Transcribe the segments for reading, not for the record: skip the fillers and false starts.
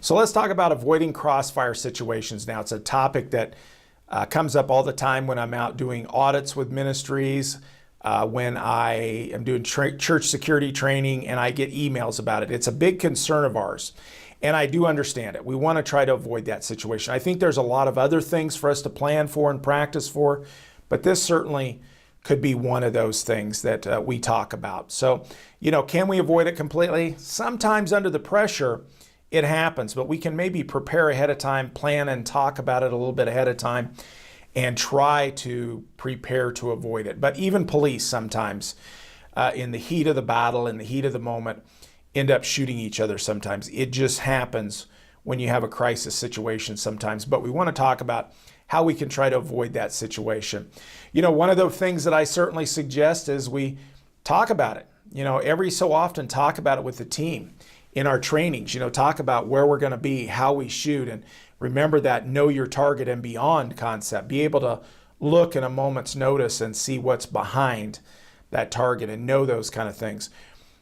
So let's talk about avoiding crossfire situations now. It's a topic that comes up all the time when I'm out doing audits with ministries, when I am doing church security training, and I get emails about it. It's a big concern of ours, and I do understand it. We want to try to avoid that situation. I think there's a lot of other things for us to plan for and practice for, but this certainly could be one of those things that we talk about. So, can we avoid it completely? Sometimes under the pressure, it happens, but we can maybe prepare ahead of time, plan and talk about it a little bit ahead of time, and try to prepare to avoid it. But even police sometimes, in the heat of the battle, in the heat of the moment, end up shooting each other sometimes. It just happens when you have a crisis situation sometimes. But we want to talk about how we can try to avoid that situation. One of the things that I certainly suggest is we talk about it. Every so often talk about it with the team in our trainings. Talk about where we're going to be, how we shoot, and remember that know your target and beyond concept. Be able to look in a moment's notice and see what's behind that target and know those kind of things.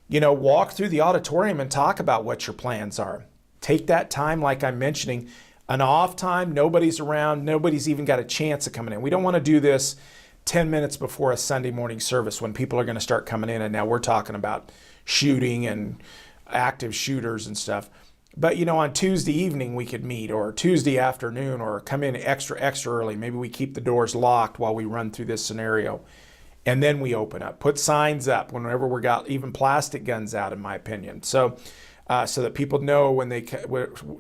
Walk through the auditorium and talk about what your plans are. Take that time, like I'm mentioning, an off time, nobody's around, nobody's even got a chance of coming in. We don't want to do this 10 minutes before a Sunday morning service when people are going to start coming in, and now we're talking about shooting and active shooters and stuff. But on Tuesday evening we could meet, or Tuesday afternoon, or come in extra early. Maybe we keep the doors locked while we run through this scenario, and then we open up. Put signs up whenever we got even plastic guns out, in my opinion, so that people know when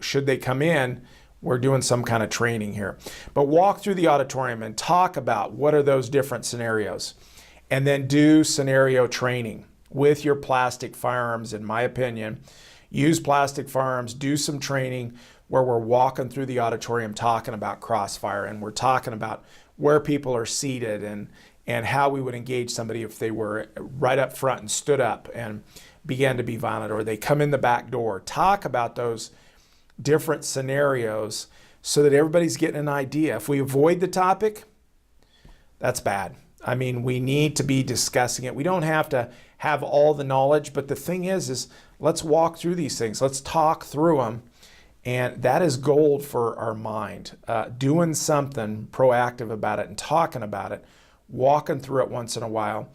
should they come in, we're doing some kind of training here. But walk through the auditorium and talk about what are those different scenarios, and then do scenario training with your plastic firearms, in my opinion. Use plastic firearms, do some training where we're walking through the auditorium talking about crossfire, and we're talking about where people are seated and how we would engage somebody if they were right up front and stood up and began to be violent, or they come in the back door. Talk about those different scenarios so that everybody's getting an idea. If we avoid the topic, that's bad. We need to be discussing it. We don't have to have all the knowledge, but the thing is let's walk through these things. Let's talk through them, and that is gold for our mind. Doing something proactive about it and talking about it, walking through it once in a while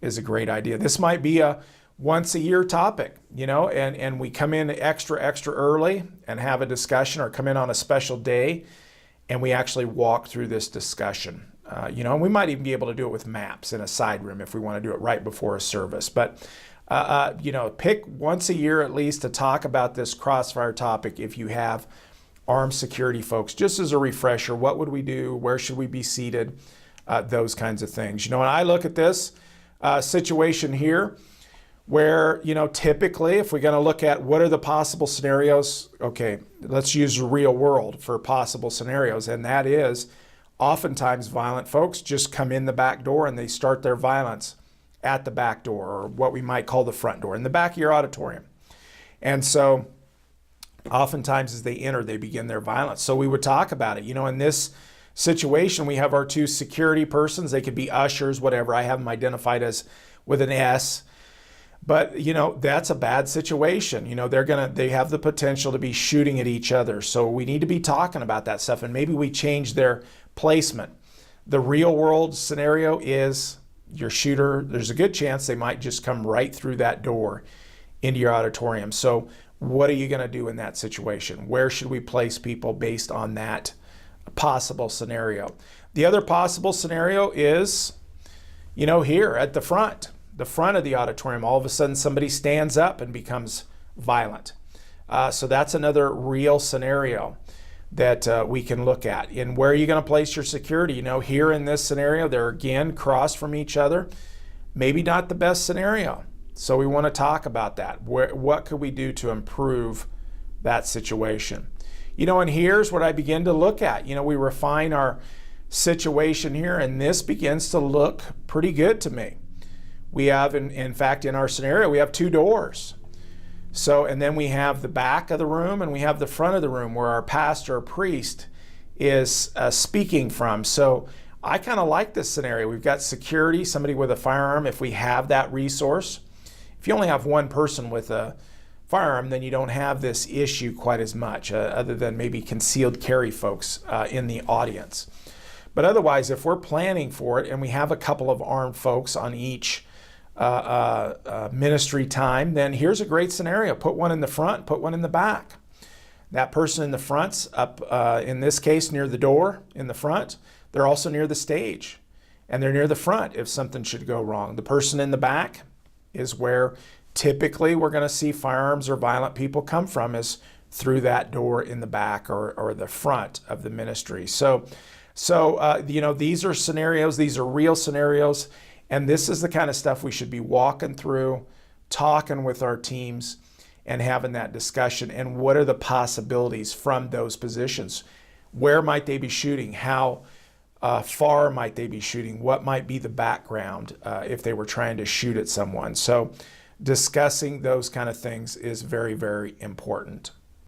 is a great idea. This might be a once a year topic, and we come in extra early and have a discussion, or come in on a special day and we actually walk through this discussion. And we might even be able to do it with maps in a side room if we want to do it right before a service. But, pick once a year at least to talk about this crossfire topic if you have armed security folks. Just as a refresher, what would we do? Where should we be seated? Those kinds of things. And I look at this situation here where, typically if we're going to look at what are the possible scenarios, okay, let's use the real world for possible scenarios. And that is, oftentimes violent folks just come in the back door and they start their violence at the back door, or what we might call the front door, in the back of your auditorium. And so oftentimes as they enter, they begin their violence. So we would talk about it. In this situation, we have our two security persons. They could be ushers, whatever. I have them identified as with an S. But, that's a bad situation. They have the potential to be shooting at each other. So we need to be talking about that stuff, and maybe we change their placement. The real world scenario is your shooter, there's a good chance they might just come right through that door into your auditorium. So what are you going to do in that situation? Where should we place people based on that possible scenario? The other possible scenario is, here at the front of the auditorium, all of a sudden somebody stands up and becomes violent. So that's another real scenario that we can look at. And where are you going to place your security? Here in this scenario, they're again crossed from each other. Maybe not the best scenario. So we want to talk about that. What could we do to improve that situation? And here's what I begin to look at. We refine our situation here, and this begins to look pretty good to me. We have, in fact, in our scenario, we have two doors. So, and then we have the back of the room and we have the front of the room where our pastor or priest is speaking from. So I kind of like this scenario. We've got security, somebody with a firearm, if we have that resource. If you only have one person with a firearm, then you don't have this issue quite as much, other than maybe concealed carry folks in the audience. But otherwise, if we're planning for it and we have a couple of armed folks on each ministry time, then here's a great scenario. Put one in the front, put one in the back. That person in the front's up, in this case, near the door in the front. They're also near the stage, and they're near the front if something should go wrong. The person in the back is where typically we're going to see firearms or violent people come from, is through that door in the back or the front of the ministry. So these are scenarios, these are real scenarios, and this is the kind of stuff we should be walking through, talking with our teams, and having that discussion. And what are the possibilities from those positions? Where might they be shooting? How far might they be shooting? What might be the background if they were trying to shoot at someone? So discussing those kind of things is very, very important.